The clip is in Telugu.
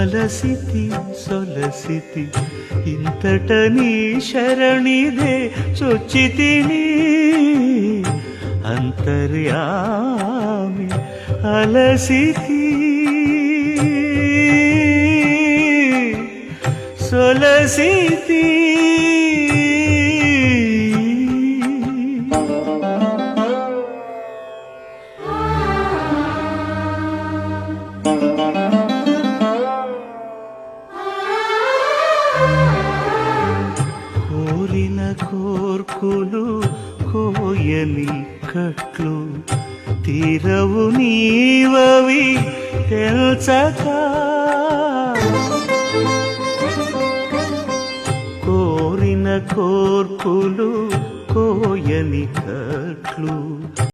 అలసితి సొలసితి ఇంతట నీ శరణిదే చొచ్చితిని అంతర్యామి అలసితి సొలసితి కోరిన కోర్కులు కోయని కట్లు తీరవు నీవవి తెల్చక కోరిన కోర్కులు కోయని కట్లు